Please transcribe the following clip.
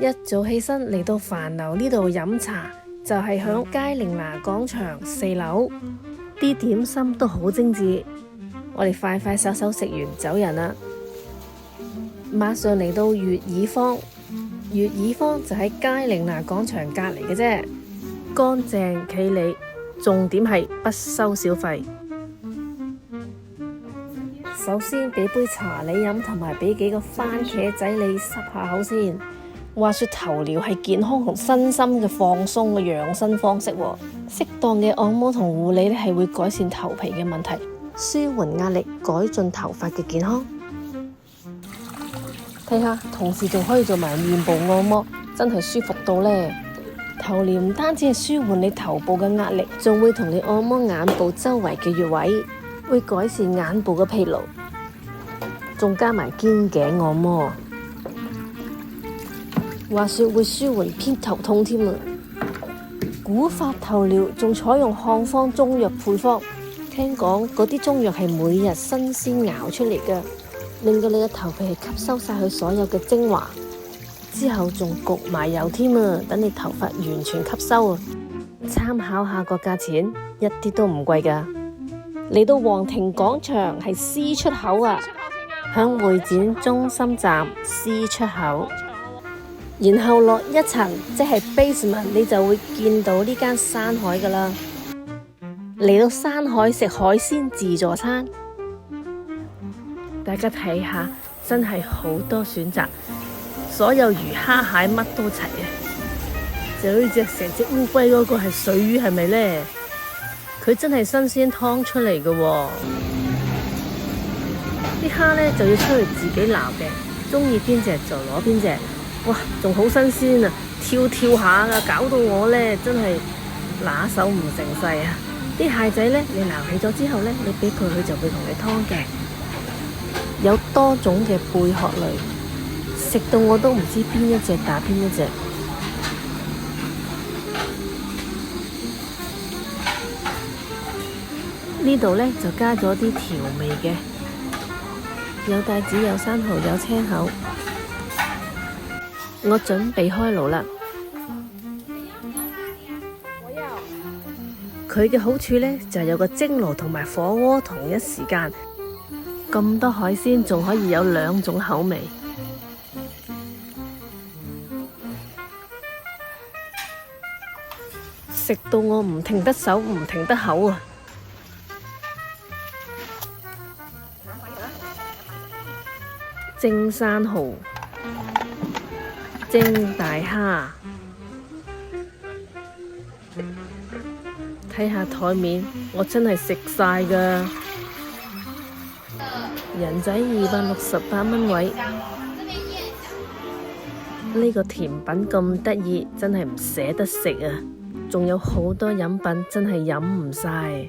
一早起身嚟到帆樓呢度飲茶，就係響佳寧拿廣場4樓，啲點心都好精緻。我哋快快手手食完走人啦。馬上嚟到悅耳坊，悅耳坊就喺佳寧拿廣場隔離嘅啫，乾淨企理，重點係不收小費。首先俾杯茶你飲，同埋俾幾個番茄仔你濕下口先。話說頭療係健康同身心嘅放鬆嘅養生方式喎，適當嘅按摩同護理咧係會改善頭皮嘅問題，舒緩壓力，改進頭髮嘅健康。睇下，同時仲可以做埋面部按摩，真係舒服到呢。頭療唔單止係舒緩你頭部嘅壓力，仲會同你按摩眼部周圍嘅穴位，會改善眼部嘅疲勞，仲加埋肩頸按摩。話說會舒緩偏頭痛添啊！古法頭療仲採用漢方中藥配方，聽講嗰啲中藥係每日新鮮熬出嚟嘅，令到你嘅頭皮係吸收晒佢所有嘅精華，之後仲焗埋油添啊！等你頭髮完全吸收啊！參考下個價錢，一啲都唔貴噶。嚟到皇庭廣場係 C 出口啊，響會展中心站 C 出口。然後落一層，即係 basement， 你就會見到呢間山海噶啦。嚟到山海食海鮮自助餐，大家睇下，真係好多選擇，所有魚蝦蟹乜都齊啊！就呢隻成隻烏龜嗰個係水魚係咪呢？佢真係新鮮劏出嚟嘅喎。啲蝦呢就要出去自己撈嘅，中意邊隻就攞邊隻。哇，仲好新鮮啊！跳下啊，搞到我呢真係拿手唔成勢啊！啲蟹仔呢，你撈起咗之後呢，你俾佢就會同你劏嘅。有多種嘅貝殼類，食到我都唔知邊一隻打邊一隻。呢度呢就加咗啲調味嘅，有帶子、有生蠔、有青口。我準備開爐啦。佢嘅好處呢，就係有個蒸爐同埋火鍋同一時間，咁多海鮮仲可以有2種口味。食到我唔停得手唔停得口啊！蒸生蠔、蒸大蝦，睇下台面，我真係食晒㗎。人仔268蚊位，呢個甜品咁得意，真係唔捨得食啊！仲有好多飲品，真係飲唔晒。